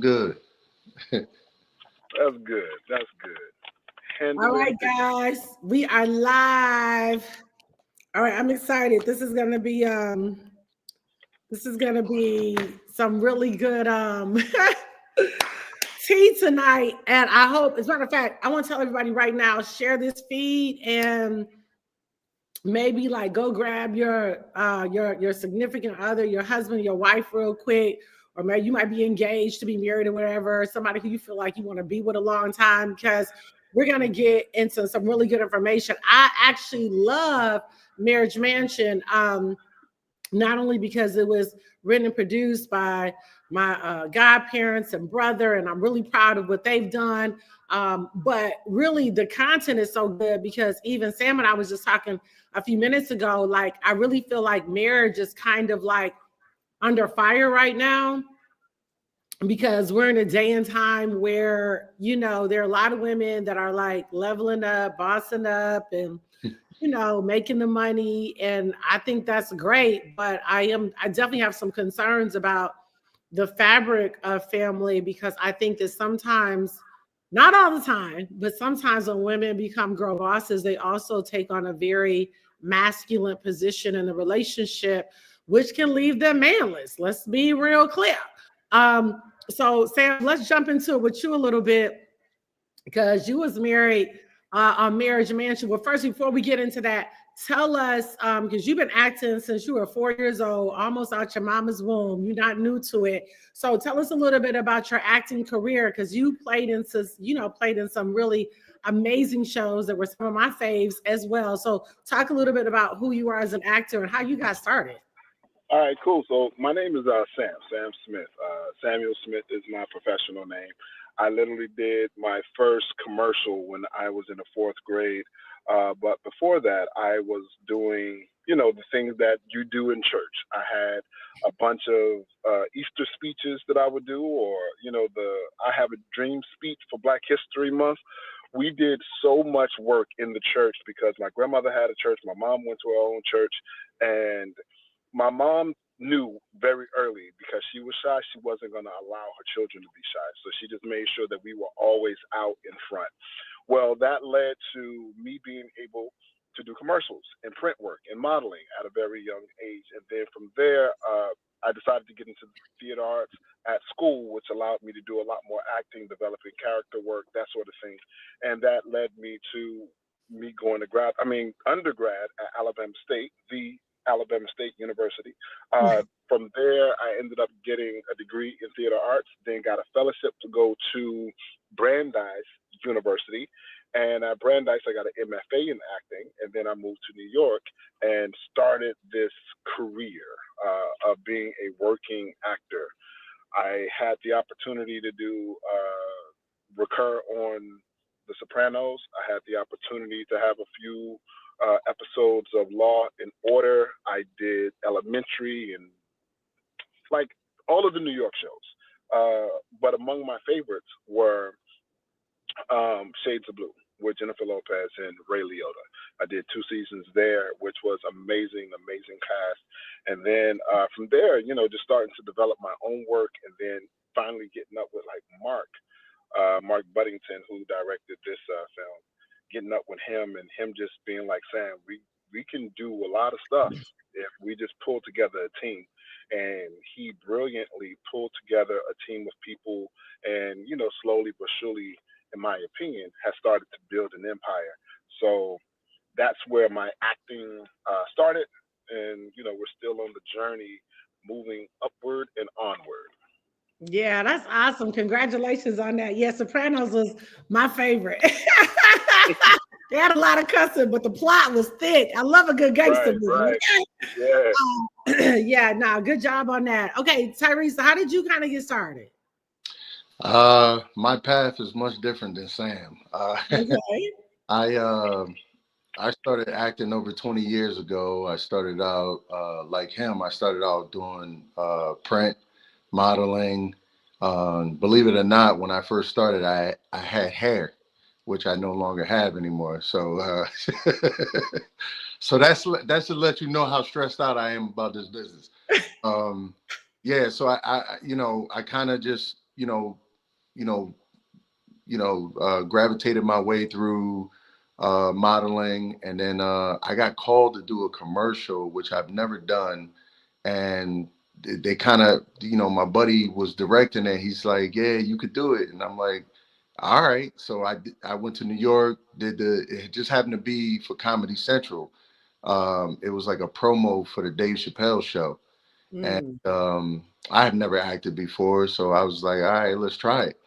good. That's good. That's good. All Handling right, business. guys, we are live. All right, I'm excited. This is gonna be some really good tea tonight. And I hope, as a matter of fact, I want to tell everybody right now, share this feed and maybe like go grab your significant other, your husband, your wife real quick, or maybe you might be engaged to be married or whatever, somebody who you feel like you want to be with a long time, because we're going to get into some really good information. I actually love Marriage Mansion, not only because it was written and produced by my godparents and brother, and I'm really proud of what they've done. But really, the content is so good because even Sam and I was just talking a few minutes ago. Like, I really feel like marriage is kind of like under fire right now because we're in a day and time where, you know, there are a lot of women that are like leveling up, bossing up, and you know, making the money. And I think that's great. But I definitely have some concerns about the fabric of family, because I think that sometimes, not all the time, but sometimes when women become girl bosses, they also take on a very masculine position in the relationship, which can leave them manless. Let's be real clear. So Sam, let's jump into it with you a little bit, because you was married on Marriage Mansion. Well, first, before we get into that, tell us, because you've been acting since you were 4 years old, almost out your mama's womb. You're not new to it. So tell us a little bit about your acting career, because you played in some really amazing shows that were some of my faves as well. So talk a little bit about who you are as an actor and how you got started. All right, cool. So my name is Sam Smith. Samuel Smith is my professional name. I literally did my first commercial when I was in the fourth grade. But before that, I was doing, the things that you do in church. I had a bunch of Easter speeches that I would do, or, I have a dream speech for Black History Month. We did so much work in the church because my grandmother had a church. My mom went to her own church, and my mom knew very early, because she was shy, she wasn't going to allow her children to be shy. So she just made sure that we were always out in front. Well, that led to me being able to do commercials and print work and modeling at a very young age. And then from there, I decided to get into theater arts at school, which allowed me to do a lot more acting, developing character work, that sort of thing. And that led me to me going to undergrad at Alabama State, the Alabama State University. From there, I ended up getting a degree in theater arts, then got a fellowship to go to Brandeis University. And at Brandeis, I got an MFA in acting. And then I moved to New York and started this career of being a working actor. I had the opportunity to recur on The Sopranos. I had the opportunity to have a few episodes of Law and Order. I did Elementary and like all of the New York shows. But among my favorites were Shades of Blue with Jennifer Lopez and Ray Liotta. I did 2 seasons there, which was amazing, amazing cast. And then from there, just starting to develop my own work, and then finally getting up with like Mark Buddington, who directed this film, getting up with him and him just being like, Sam, we can do a lot of stuff if we just pull together a team. And he brilliantly pulled together a team of people, and, slowly but surely, in my opinion, has started to build an empire. So that's where my acting started. And, we're still on the journey, moving upward and onward. Yeah, that's awesome. Congratulations on that. Yeah, Sopranos was my favorite. They had a lot of cussing, but the plot was thick. I love a good gangster movie. Right. Yeah. Yeah, no, good job on that. Okay, Tyrese, how did you kind of get started? My path is much different than Sam. Okay. I started acting over 20 years ago. I started out like him. I started out doing print, modeling. Believe it or not, when I first started, I had hair, which I no longer have anymore. So so that's to let you know how stressed out I am about this business. Yeah, so I kind of just you know, you know, gravitated my way through modeling, and then I got called to do a commercial, which I've never done, and they kind of, my buddy was directing it. He's like, "Yeah, you could do it," and I'm like, "All right." So I went to New York. It just happened to be for Comedy Central. It was like a promo for the Dave Chappelle show, and Mm. I had never acted before, so I was like, "All right, let's try it."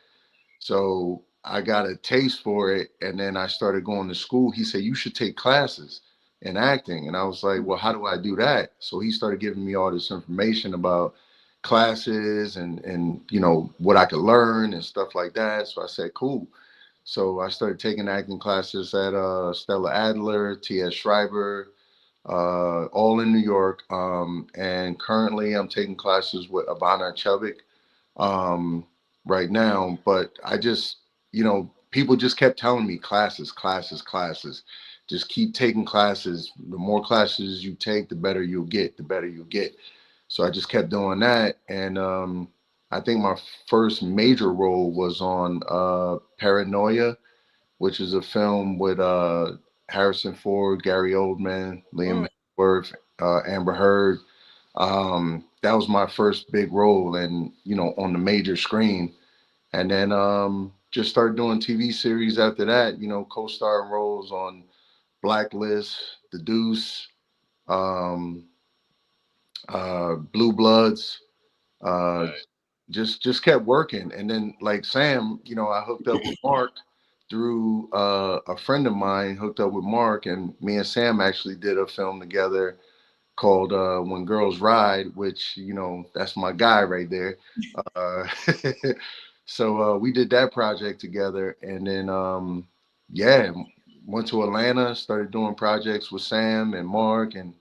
So I got a taste for it, and then I started going to school. He said, "You should take classes in acting." And I was like, "Well, how do I do that?" So he started giving me all this information about classes and what I could learn and stuff like that. So I said, "Cool." So I started taking acting classes at Stella Adler, T.S. Schreiber, all in New York. And currently I'm taking classes with Ivana Chubbuck um, right now. But I just, people just kept telling me classes, classes, classes. Just keep taking classes. The more classes you take, the better you'll get, the better you'll get. So I just kept doing that. And I think my first major role was on Paranoia, which is a film with Harrison Ford, Gary Oldman, Mm. Liam Hemsworth, Amber Heard. That was my first big role, and on the major screen. And then just started doing TV series after that. Co-starring roles on Blacklist, The Deuce, um, Blue Bloods. Uh, Right. just kept working, and then like Sam, I hooked up with Mark through a friend of mine. Hooked up with Mark, and me and Sam actually did a film together called When Girls Ride, which that's my guy right there. uh, so we did that project together, and then yeah, went to Atlanta, started doing projects with Sam and Mark, and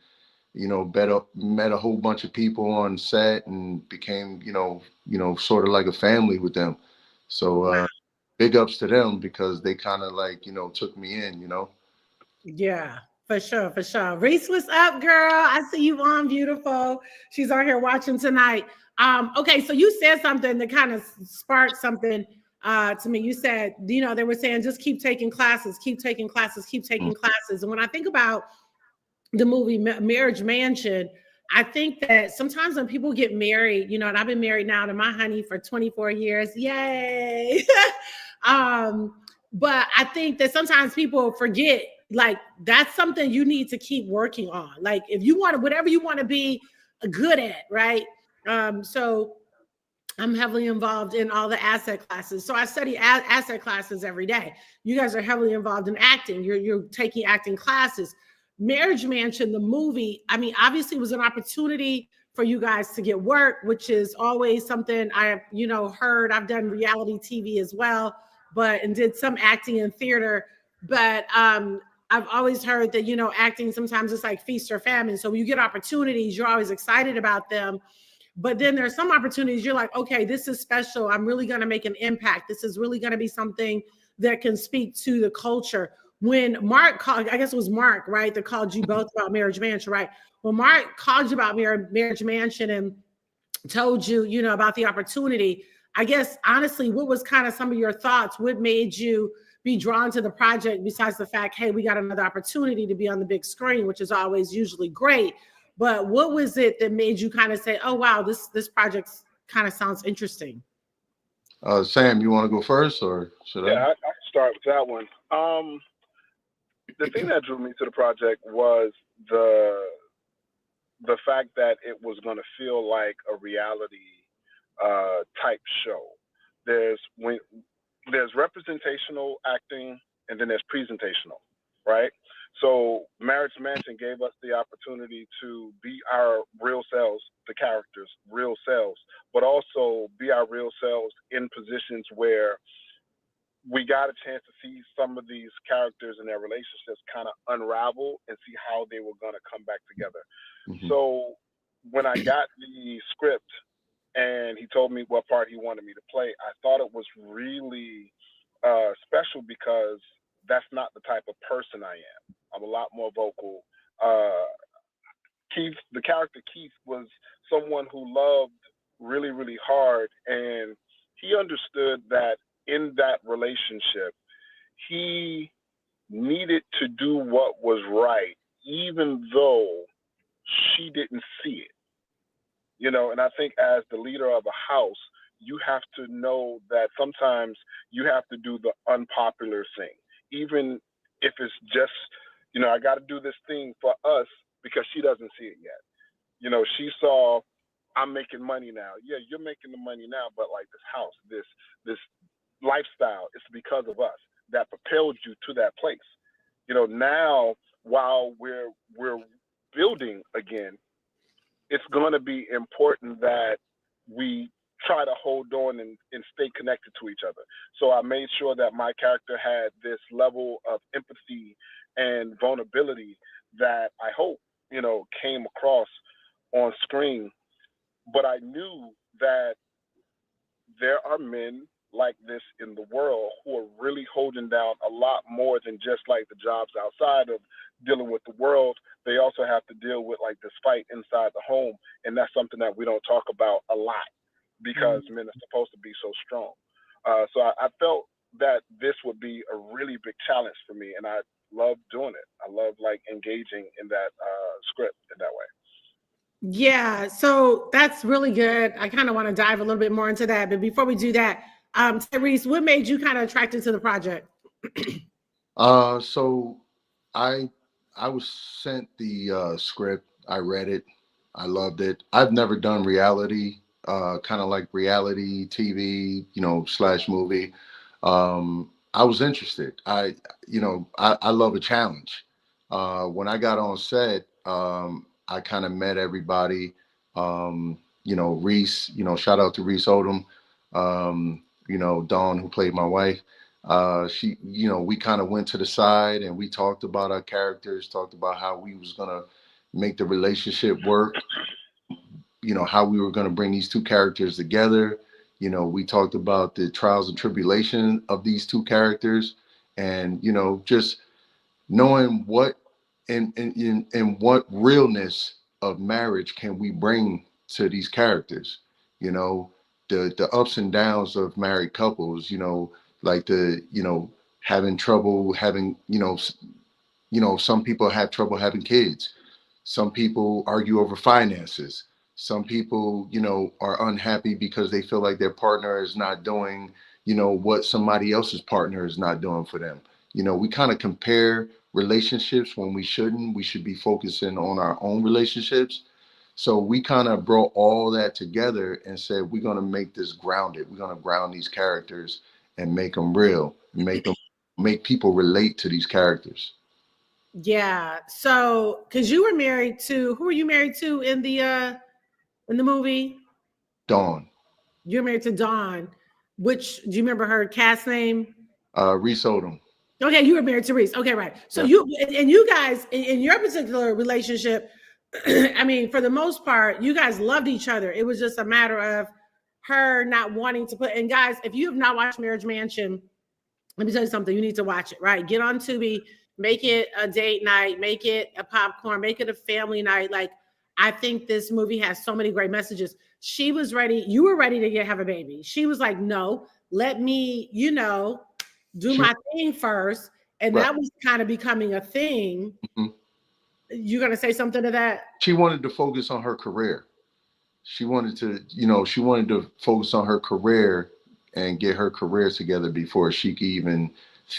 met a whole bunch of people on set, and became, sort of like a family with them. So Wow. big ups to them because they kind of like, took me in. Yeah, for sure, for sure. Reese, what's up, girl? I see you on, beautiful. She's on here watching tonight. Okay, so you said something that kind of sparked something to me. You said, they were saying just keep taking classes, keep taking classes, keep taking classes. And when I think about the movie Marriage Mansion, I think that sometimes when people get married, and I've been married now to my honey for 24 years, yay. um, but I think that sometimes people forget, like, that's something you need to keep working on. Like, if you want to, whatever you want to be good at, right? So I'm heavily involved in all the asset classes. So I study asset classes every day. You guys are heavily involved in acting. You're taking acting classes. Marriage Mansion, the movie, I mean, obviously was an opportunity for you guys to get work, which is always something I, heard. I've done reality TV as well, and did some acting in theater. But I've always heard that, acting sometimes it's like feast or famine. So when you get opportunities, you're always excited about them. But then there's some opportunities you're like, okay, this is special. I'm really going to make an impact. This is really going to be something that can speak to the culture. When Mark called, I guess it was Mark, right, that called you both about Marriage Mansion, right? When Mark called you about Marriage Mansion and told you, about the opportunity, I guess, honestly, what was kind of some of your thoughts? What made you be drawn to the project besides the fact, hey, we got another opportunity to be on the big screen, which is always usually great. But what was it that made you kind of say, oh, wow, this project kind of sounds interesting? Sam, you want to go first, or should Yeah, I? I can start with that one. The thing that drew me to the project was the the fact that it was going to feel like a reality type show. There's when there's representational acting, and then there's presentational, right? So Marriage Mansion gave us the opportunity to be our real selves, the characters, real selves, but also be our real selves in positions where we got a chance to see some of these characters and their relationships kind of unravel and see how they were going to come back together. Hmm. So when I got the script and he told me what part he wanted me to play, I thought it was really special because that's not the type of person I am. I'm a lot more vocal. Uh, Keith, the character Keith, was someone who loved really, really hard, and he understood that in that relationship, he needed to do what was right, even though she didn't see it. And I think as the leader of a house, you have to know that sometimes you have to do the unpopular thing, even if it's just, I got to do this thing for us because she doesn't see it yet. She saw, I'm making money now. Yeah, you're making the money now, but like this house, this lifestyle, it's because of us that propelled you to that place. Now while we're building again, it's going to be important that we try to hold on and stay connected to each other. So I made sure that my character had this level of empathy and vulnerability that I hope, came across on screen. But I knew that there are men like this in the world who are really holding down a lot more than just like the jobs outside of dealing with the world. They also have to deal with like this fight inside the home. And that's something that we don't talk about a lot because men are supposed to be so strong. So I felt that this would be a really big challenge for me. And I love doing it. I love like engaging in that script in that way. Yeah, so that's really good. I kind of want to dive a little bit more into that. But before we do that, Tyrese, what made you kind of attracted to the project? So I I was sent the script. I read it. I loved it. I've never done reality, kind of like reality TV, slash movie. I was interested. I love a challenge. When I got on set, I kind of met everybody. Reese, shout out to Reese Odom. Dawn, who played my wife. We kind of went to the side and we talked about our characters, talked about how we was gonna make the relationship work. How we were gonna bring these two characters together. We talked about the trials and tribulation of these two characters, and just knowing what and what realness of marriage can we bring to these characters. The ups and downs of married couples. Like the having trouble having some people have trouble having kids. Some people argue over finances. Some people, are unhappy because they feel like their partner is not doing, what somebody else's partner is not doing for them. We kind of compare relationships when we shouldn't. We should be focusing on our own relationships. So we kind of brought all that together and said, we're going to make this grounded. We're going to ground these characters and make them real, make people relate to these characters. Yeah. So, because you were married to, who were you married to in the movie? Dawn. You're married to Dawn. Which do you remember her cast name? Reese Odom. Okay, you were married to Reese. Okay, right. So Yeah. you guys in your particular relationship, I mean, for the most part, you guys loved each other. It was just a matter of her not wanting to put. And guys, if you have not watched Marriage Mansion, let me tell you something. You need to watch it. Right? Get on Tubi. Make it a date night. Make it a popcorn. Make it a family night. Like, I think this movie has so many great messages. She was ready. You were ready to have a baby. She was like, no, let me, do She, my thing first. And right. that was kind of becoming a thing. Mhm. You're going to say something to that? She wanted to focus on her career. She wanted to focus on her career and get her career together before she could even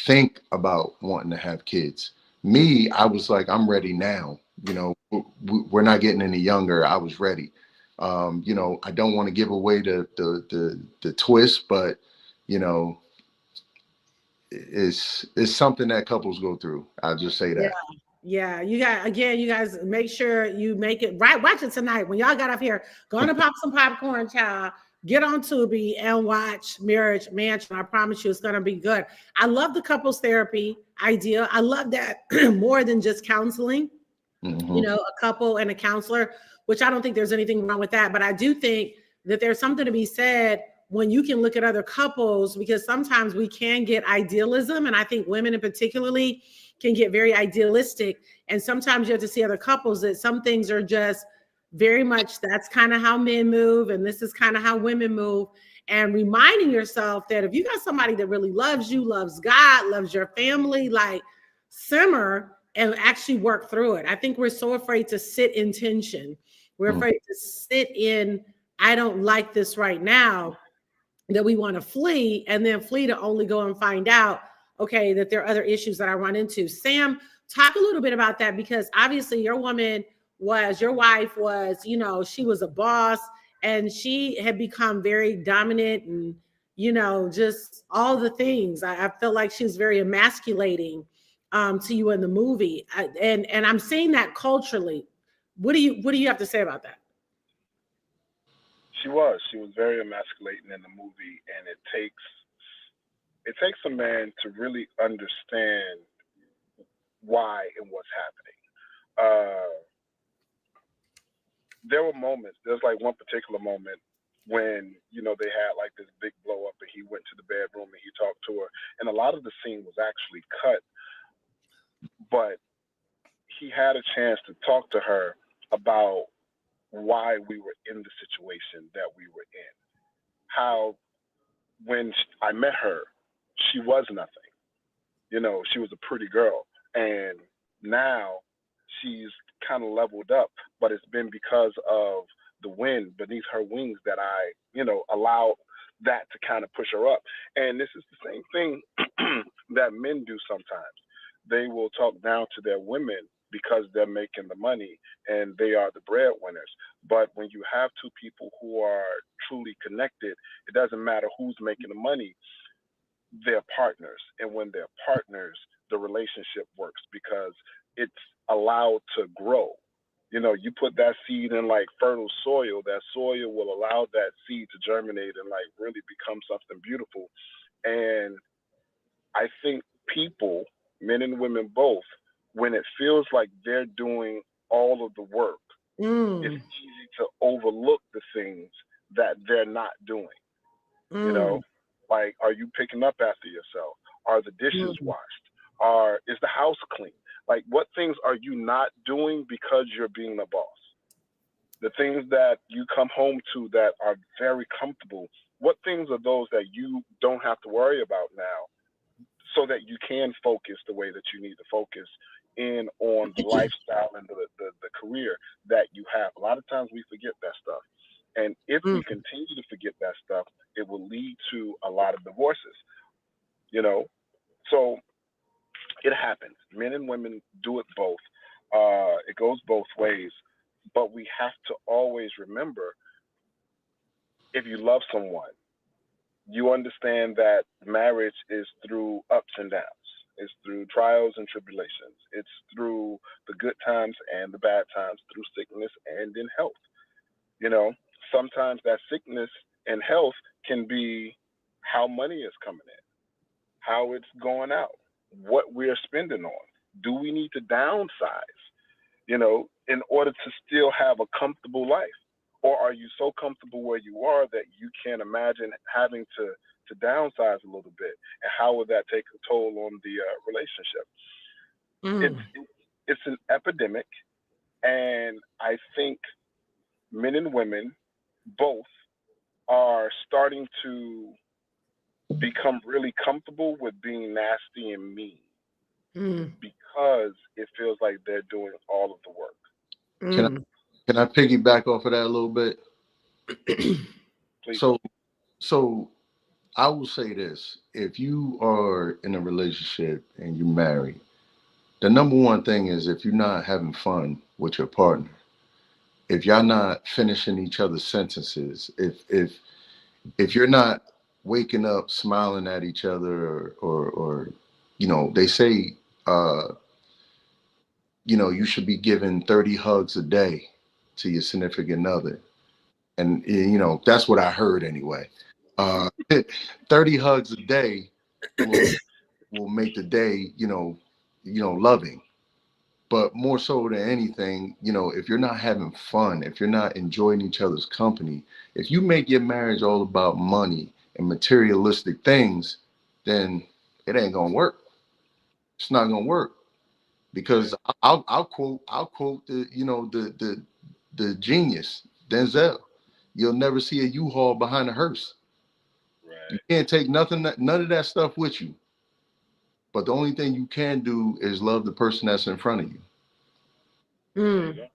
think about wanting to have kids. Me, I was like, I'm ready now. We're not getting any younger. I was ready. I don't want to give away the twist, but you know, it's something that couples go through. I'll just say Yeah. that. Yeah. You guys make sure you make it right. Watch it tonight. When y'all got up here, go on and pop some popcorn, child. Get on Tubi and watch Marriage Mansion. I promise you it's going to be good. I love the couples therapy idea. I love that more than just counseling, Mm-hmm. a couple and a counselor, which I don't think there's anything wrong with that. But I do think that there's something to be said when you can look at other couples, because sometimes we can get idealism. And I think women in particularly can get very idealistic. And sometimes you have to see other couples that some things are just very much, that's kind of how men move. And this is kind of how women move. and reminding yourself that if you got somebody that really loves you, loves God, loves your family, like simmer and actually work through it. I think we're so afraid to sit in tension. We're Mm. afraid to sit in, I don't like this right now, that we want to flee and then flee to only go and find out, okay, that there are other issues that I run into. Sam, talk a little bit about that, because obviously your wife was, she was a boss and she had become very dominant and, just all the things. I felt like she was very emasculating to you in the movie. And I'm seeing that culturally. What do you have to say about that? She was very emasculating in the movie, and it takes a man to really understand why and what's happening. There were moments. There's like one particular moment when they had like this big blow up, and he went to the bedroom and he talked to her, and a lot of the scene was actually cut, but he had a chance to talk to her about why we were in the situation that we were in. How when I met her, she was nothing. She was a pretty girl, and now she's kind of leveled up, but it's been because of the wind beneath her wings that I, allowed that to kind of push her up. And this is the same thing that men do sometimes. They will talk down to their women because they're making the money and they are the breadwinners. But when you have two people who are truly connected, it doesn't matter who's making the money, they're partners. And when they're partners, the relationship works because it's allowed to grow. You put that seed in like fertile soil, that soil will allow that seed to germinate and like really become something beautiful. And I think people, men and women both, when it feels like they're doing all of the work, it's Mm, easy to overlook the things that they're not doing. You know, mm, like, are you picking up after yourself? Are the dishes mm, washed? Is the house clean? Like, what things are you not doing because you're being a boss? The things that you come home to that are very comfortable. What things are those that you don't have to worry about now, so that you can focus the way that you need to focus in on the lifestyle and the career that you have? A lot of times we forget that stuff. And if we mm. continue to forget that stuff, it will lead to a lot of divorces, you know? So it happens. Men and women do it both. It goes both ways. But we have to always remember, if you love someone, you understand that marriage is through ups and downs. It's through trials and tribulations. It's through the good times and the bad times, through sickness and in health. You know, sometimes that sickness and health can be how money is coming in, how it's going out, what we're spending on. Do we need to downsize, in order to still have a comfortable life? Or are you so comfortable where you are that you can't imagine having to downsize a little bit? And how would that take a toll on the relationship? Mm. It's an epidemic, and I think men and women both are starting to become really comfortable with being nasty and mean Mm, because it feels like they're doing all of the work. Can I mm. can I piggyback off of that a little bit? Please. So so I will say this: if you are in a relationship and you're married, the number one thing is if you're not having fun with your partner, if y'all not finishing each other's sentences, if you're not waking up smiling at each other, or they say you should be giving 30 hugs a day to your significant other. And that's what I heard anyway. 30 hugs a day will make the day, loving. But more so than anything, if you're not having fun, if you're not enjoying each other's company, if you make your marriage all about money and materialistic things, then it ain't gonna work. It's not gonna work because I'll quote the genius Denzel. You'll never see a U-Haul behind a hearse. You can't take none of that stuff with you. But the only thing you can do is love the person that's in front of you. Mm.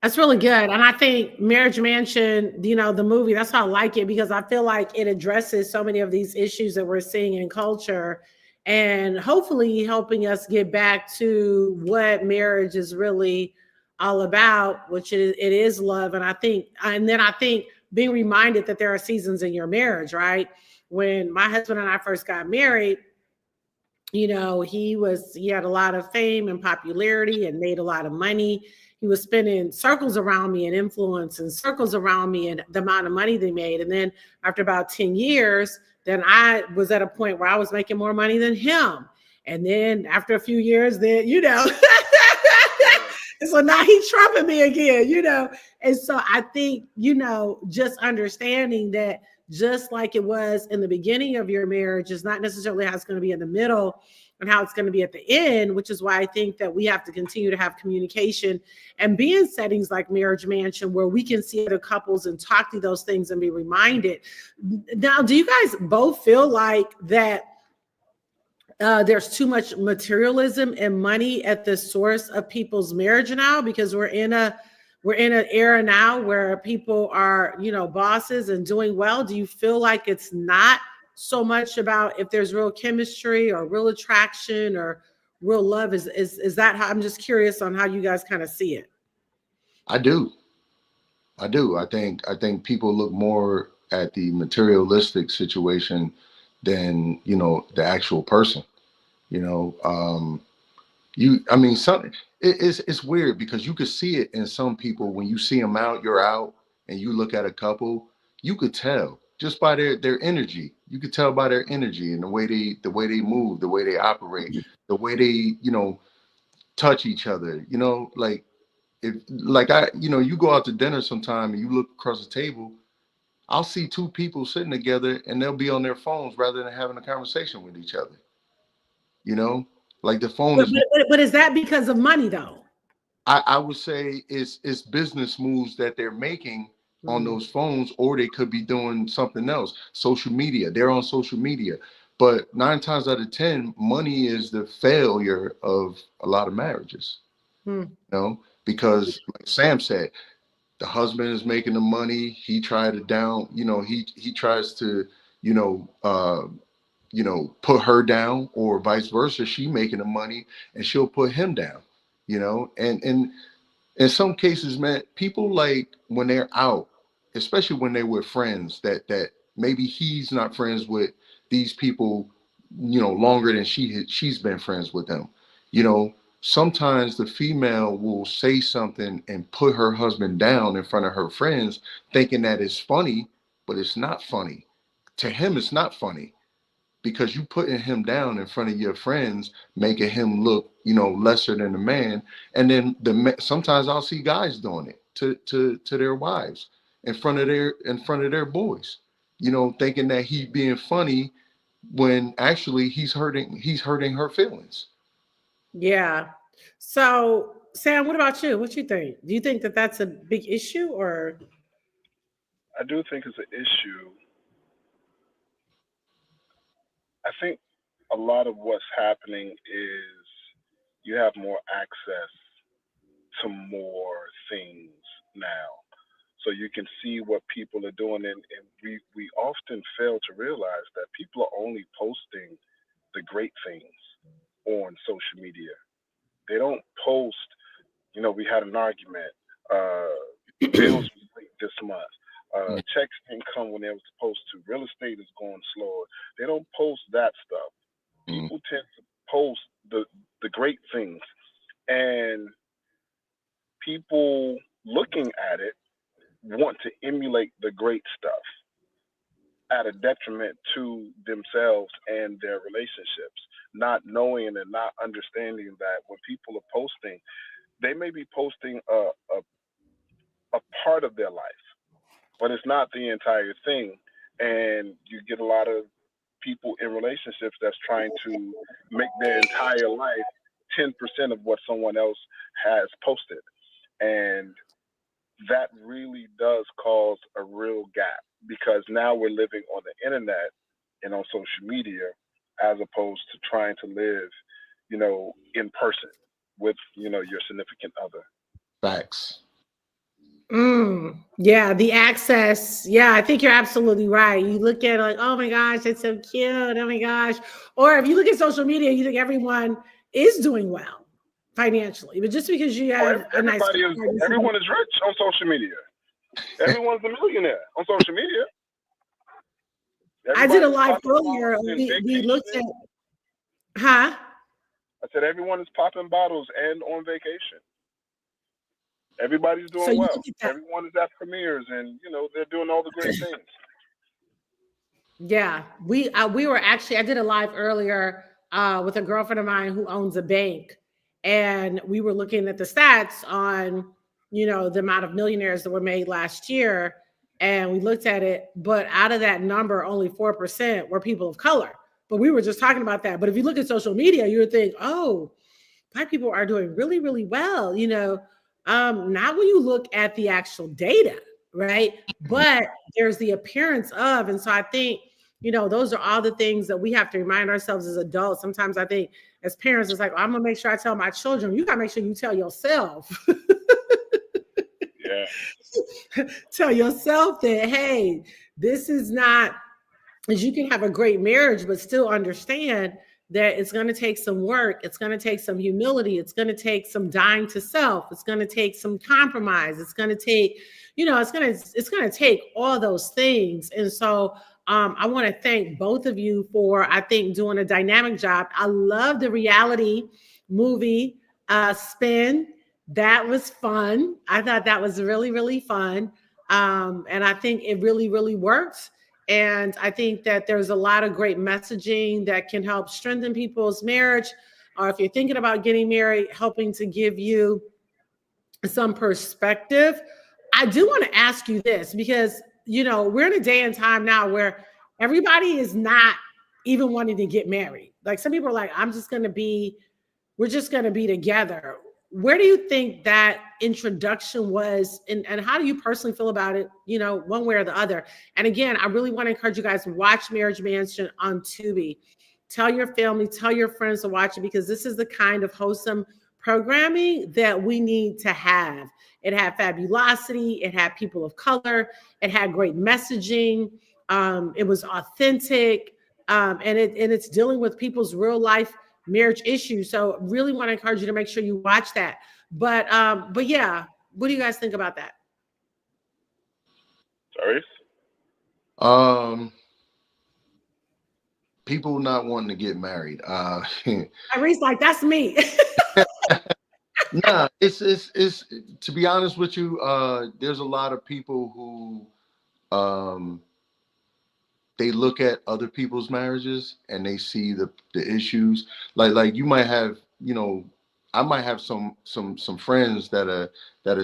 That's really good. And I think Marriage Mansion, the movie, that's how I like it because I feel like it addresses so many of these issues that we're seeing in culture and hopefully helping us get back to what marriage is really all about, which it is love. And then I think being reminded that there are seasons in your marriage, right? When my husband and I first got married, he had a lot of fame and popularity and made a lot of money. He was spinning circles around me and influence and circles around me and the amount of money they made. And then after about 10 years, then I was at a point where I was making more money than him. And then after a few years, then, and so now he's trumping me again. And so I think, just understanding that just like it was in the beginning of your marriage is not necessarily how it's going to be in the middle and how it's going to be at the end, which is why I think that we have to continue to have communication and be in settings like Marriage Mansion where we can see other couples and talk to those things and be reminded. Now, do you guys both feel like that there's too much materialism and money at the source of people's marriage now because we're in an era now where people are, bosses and doing well? Do you feel like it's not so much about if there's real chemistry or real attraction or real love? Is that how? I'm just curious on how you guys kind of see it. I do. I do. I think people look more at the materialistic situation than, the actual person. You know, I mean, it's weird because you could see it in some people when you see them out, you're out, and you look at a couple, you could tell just by their energy. You could tell by their energy and the way they move, the way they operate, the way they touch each other. Like if like you go out to dinner sometime and you look across the table, I'll see two people sitting together and they'll be on their phones rather than having a conversation with each other. You know, like the phone But, is. but, but is that because of money though? I would say it's business moves that they're making on Mm. those phones, or they could be doing something else. Social media, they're on social media. But 9 times out of 10, money is the failure of a lot of marriages, Mm. because like Sam said, the husband is making the money. He tried to down, he tries to, you know, uh, put her down, or vice versa. She making the money and she'll put him down, and in some cases, man, people, like when they're out, especially when they're with friends that maybe he's not friends with these people, longer than she's been friends with them. You know, sometimes the female will say something and put her husband down in front of her friends, thinking that it's funny, but it's not funny. To him, it's not funny because you putting him down in front of your friends, making him look, lesser than a man. And then sometimes I'll see guys doing it to their wives in front of their boys, thinking that he's being funny when actually he's hurting her feelings. Yeah. So, Sam, what about you? What you think? Do you think that that's a big issue or? I do think it's an issue. I think a lot of what's happening is you have more access to more things now. So you can see what people are doing, and we often fail to realize that people are only posting the great things on social media. They don't post, we had an argument. The bills was late this month. Checks didn't come when they were supposed to. Real estate is going slower. They don't post that stuff. Mm. People tend to post the great things, and people looking at it want to emulate the great stuff at a detriment to themselves and their relationships, not knowing and not understanding that when people are posting, they may be posting a part of their life, but it's not the entire thing. And you get a lot of people in relationships that's trying to make their entire life 10% of what someone else has posted. And that really does cause a real gap. because now we're living on the internet and on social media as opposed to trying to live, in person with, your significant other. Facts. Yeah, the access. Yeah, I think you're absolutely right. You look at it like, oh my gosh, it's so cute. Oh my gosh. Or if you look at social media, you think everyone is doing well financially. But just because you Oh, have a nice car, everyone is rich on social media. Everyone's a millionaire on social media. I did a Everybody's live popping earlier. bottles and We looked at, vacationing. huh? I said everyone is popping bottles and on vacation. Everybody's So doing you well. look at that. Everyone is at premieres, and they're doing all the great things. Yeah, we were actually, I did a live earlier with a girlfriend of mine who owns a bank, and we were looking at the stats on the amount of millionaires that were made last year, and we looked at it, but out of that number, only 4% were people of color. But we were just talking about that. But if you look at social media, you would think, oh, Black people are doing really, really well. Not when you look at the actual data, right? But there's the appearance of, and so I think those are all the things that we have to remind ourselves as adults. Sometimes I think as parents, it's like, well, I'm gonna make sure I tell my children. You gotta make sure you tell yourself. Yeah. Tell yourself that, hey, this is not, as you can have a great marriage, but still understand that it's going to take some work. It's going to take some humility. It's going to take some dying to self. It's going to take some compromise. It's going to take, it's going to take all those things. And so I want to thank both of you for, I think, doing a dynamic job. I love the reality movie spin. That was fun. I thought that was really, really fun. And I think it really, really worked. And I think that there's a lot of great messaging that can help strengthen people's marriage. Or if you're thinking about getting married, helping to give you some perspective. I do want to ask you this because, we're in a day and time now where everybody is not even wanting to get married. Like some people are like, we're just going to be together. Where do you think that introduction was, and how do you personally feel about it, one way or the other? And again, I really want to encourage you guys to watch Marriage Mansion on Tubi. Tell your family, tell your friends to watch it, because this is the kind of wholesome programming that we need to have. It had fabulosity, it had people of color, it had great messaging, it was authentic, and it's dealing with people's real life marriage issues. So really want to encourage you to make sure you watch that. But yeah, what do you guys think about that? Sorry. People not wanting to get married. Irene's like, that's me. Nah, it's to be honest with you, there's a lot of people who they look at other people's marriages and they see the issues. Like you might have, I might have some friends that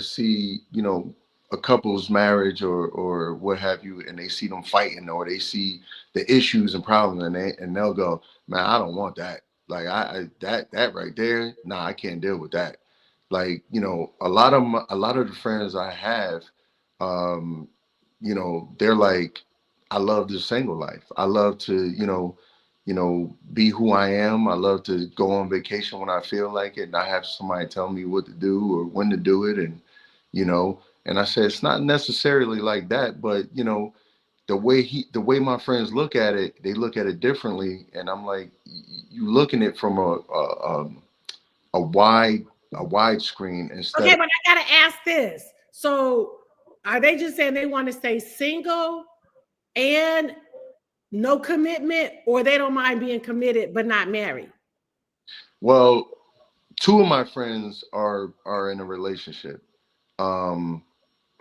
see, a couple's marriage or what have you, and they see them fighting or they see the issues and problems, and they'll go, man, I don't want that. Like I that right there, nah, I can't deal with that. Like, a lot of the friends I have, they're like, I love the single life. I love to, be who I am. I love to go on vacation when I feel like it, and I have somebody tell me what to do or when to do it, and I said it's not necessarily like that, but the way my friends look at it, they look at it differently, and I'm like, you looking at it from a wide screen instead. Okay, but I gotta ask this. So are they just saying they want to stay single and no commitment, or they don't mind being committed but not married? Well, two of my friends are in a relationship.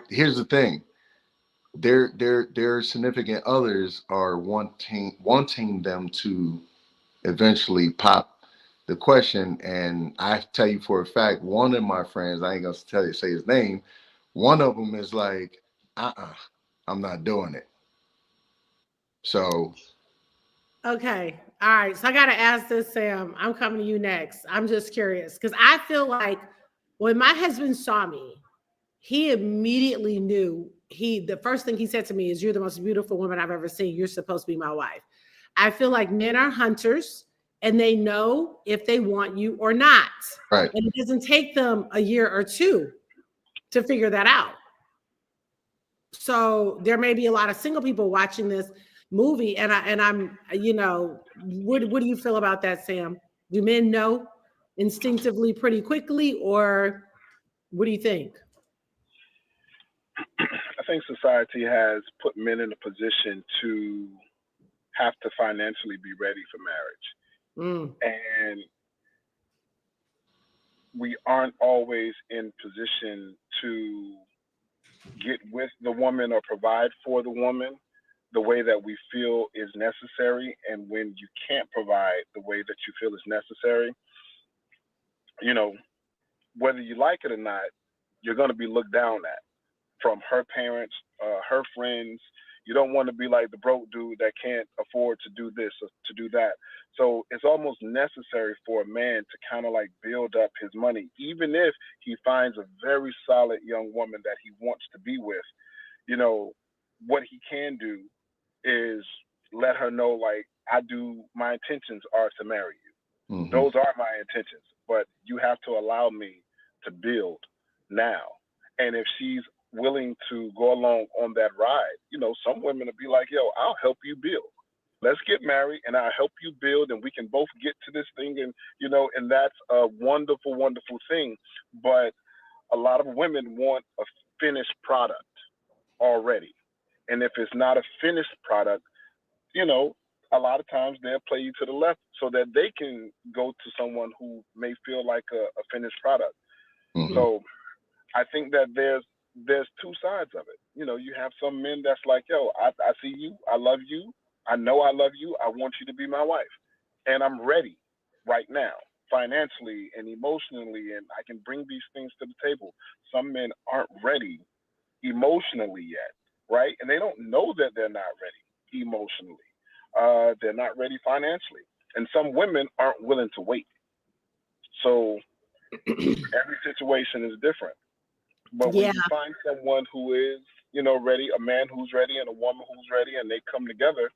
Here's the thing. Their significant others are wanting them to eventually pop the question. And I tell you for a fact, one of my friends, I ain't gonna say his name, one of them is like, I'm not doing it. So Okay. All right. So I got to ask this, Sam. I'm coming to you next. I'm just curious because I feel like when my husband saw me, he immediately knew the first thing he said to me is, "You're the most beautiful woman I've ever seen. You're supposed to be my wife." I feel like men are hunters and they know if they want you or not. Right. And it doesn't take them a year or two to figure that out. So there may be a lot of single people watching this movie, and I'm, what do you feel about that, Sam? Do men know instinctively pretty quickly, or what do you think? I think society has put men in a position to have to financially be ready for marriage. Mm. And we aren't always in position to get with the woman or provide for the woman the way that we feel is necessary. And when you can't provide the way that you feel is necessary, you know, whether you like it or not, you're going to be looked down at from her parents, her friends. You don't want to be like the broke dude that can't afford to do this or to do that. So it's almost necessary for a man to kind of like build up his money, even if he finds a very solid young woman that he wants to be with. You know, what he can do is let her know, like, my intentions are to marry you. Mm-hmm. Those are my intentions, but you have to allow me to build now. And if she's willing to go along on that ride, some women will be like, yo, I'll help you build. Let's get married and I'll help you build and we can both get to this thing. And that's a wonderful, wonderful thing. But a lot of women want a finished product already. And if it's not a finished product, a lot of times they'll play you to the left so that they can go to someone who may feel like a finished product. Mm-hmm. So I think that there's two sides of it. You have some men that's like, yo, I see you, I love you, I know I love you, I want you to be my wife, and I'm ready right now, financially and emotionally, and I can bring these things to the table. Some men aren't ready emotionally yet, right? And they don't know that they're not ready emotionally. They're not ready financially. And some women aren't willing to wait. So every situation is different. But when Yeah. you find someone who is, ready, a man who's ready and a woman who's ready, and they come together,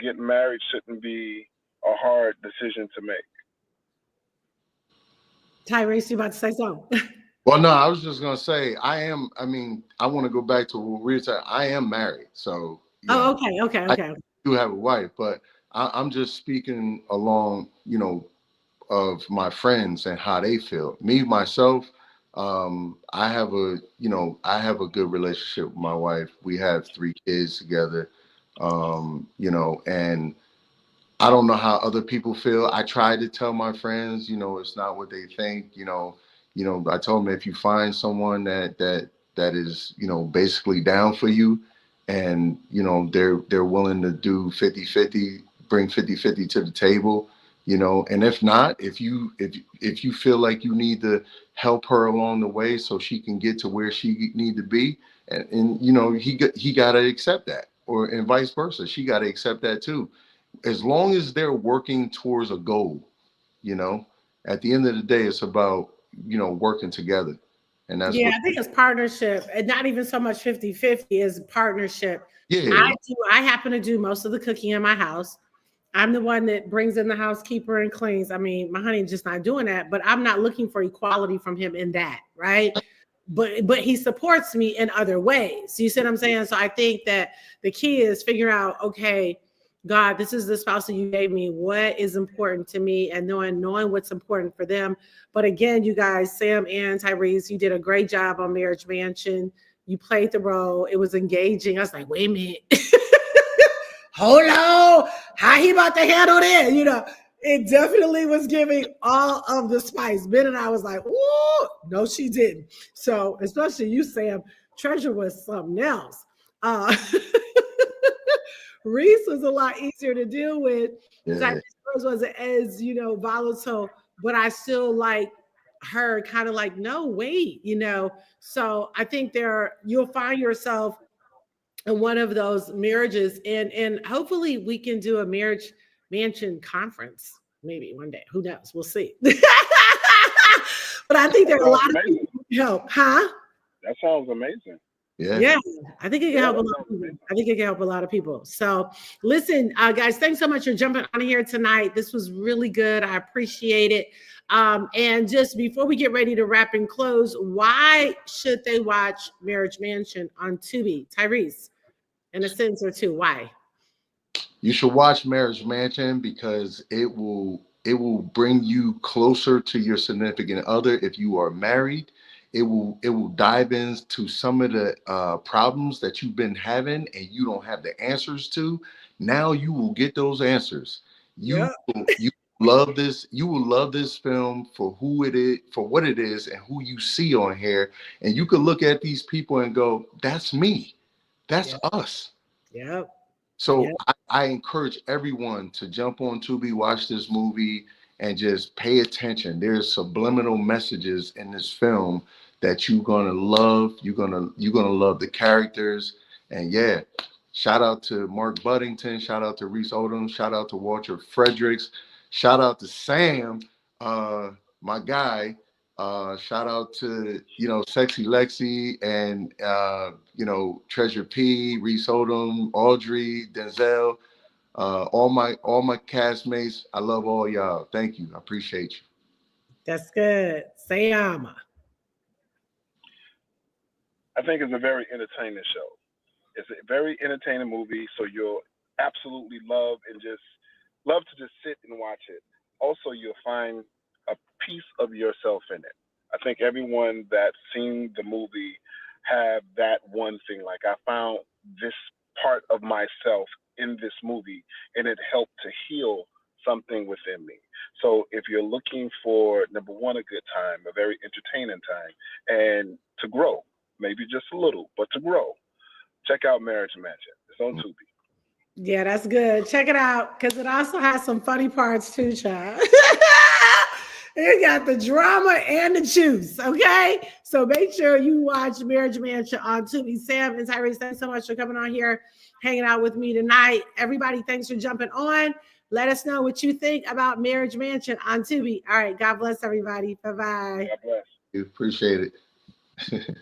getting married shouldn't be a hard decision to make. Tyrese, you about to say something? Well, no, I was just gonna say I want to go back to what we were saying. I am married, so Okay. I do have a wife, but I'm just speaking along, of my friends and how they feel. Me myself, I have a good relationship with my wife. We have 3 kids together, and I don't know how other people feel. I try to tell my friends, it's not what they think. I told them, if you find someone that is, basically down for you, and they're willing to do 50-50, bring 50-50 to the table, and if not, if you feel like you need to help her along the way so she can get to where she need to be, and he got to accept that, or and vice versa, she got to accept that too, as long as they're working towards a goal. At the end of the day, it's about working together, and that's Yeah, what. I think it's partnership, and not even so much 50-50 is partnership. Yeah. I happen to do most of the cooking in my house. I'm the one that brings in the housekeeper and cleans. I mean, my honey's just not doing that, but I'm not looking for equality from him in that, right? But he supports me in other ways. You see what I'm saying? So I think that the key is figuring out, okay, God, this is the spouse that you gave me. What is important to me, and knowing what's important for them. But again, you guys, Sam and Tyrese, you did a great job on Marriage Mansion. You played the role. It was engaging. I was like, wait a minute. Hold on. How he about to handle this? It definitely was giving all of the spice. Ben and I was like, ooh, no, she didn't. So especially you, Sam, Treasure was something else. Reese was a lot easier to deal with. Yeah. Wasn't as volatile, but I still like her kind of like, no, wait, So I think you'll find yourself in one of those marriages, and hopefully we can do a marriage mansion conference maybe one day. Who knows? We'll see. But I think there are a lot of people who help, huh? That sounds amazing. Yeah. Yeah, I think it can Yeah, help a that lot of sounds people. amazing. I think it can help a lot of people. So, listen, guys, thanks so much for jumping on here tonight. This was really good. I appreciate it. And just before we get ready to wrap and close, why should they watch Marriage Mansion on Tubi? Tyrese, in a sentence or two, why? You should watch Marriage Mansion because it will bring you closer to your significant other if you are married. It will dive into some of the problems that you've been having and you don't have the answers to. Now you will get those answers. You Yeah, you love this. You will love this film for who it is, for what it is, and who you see on here. And you can look at these people and go, "That's me. That's yeah, us." yeah, So yeah, I encourage everyone to jump on Tubi, watch this movie, and just pay attention. There's subliminal messages in this film that you're gonna love. You're gonna love the characters. And yeah, shout out to Mark Buddington, shout out to Reese Odom, shout out to Walter Fredericks, shout out to Sam, my guy. Shout out to Sexy Lexi and Treasure P, Reese Odom, Audrey, Denzel, all my castmates. I love all y'all. Thank you. I appreciate you. that's good. Sam. I think it's a very entertaining show. It's a very entertaining movie, so you'll absolutely love to just sit and watch it. Also, you'll find a piece of yourself in it. I think everyone that's seen the movie have that one thing. Like, I found this part of myself in this movie, and it helped to heal something within me. So if you're looking for, number one, a good time, a very entertaining time, and to grow, maybe just a little, but to grow, check out Marriage Mansion. It's on Tubi. Yeah, that's good. Check it out because it also has some funny parts too, child. It got the drama and the juice. Okay, so make sure you watch Marriage Mansion on Tubi. Sam and Tyrese, thanks so much for coming on here, hanging out with me tonight. Everybody, thanks for jumping on. Let us know what you think about Marriage Mansion on Tubi. All right, God bless everybody. Bye bye. God bless. Appreciate it.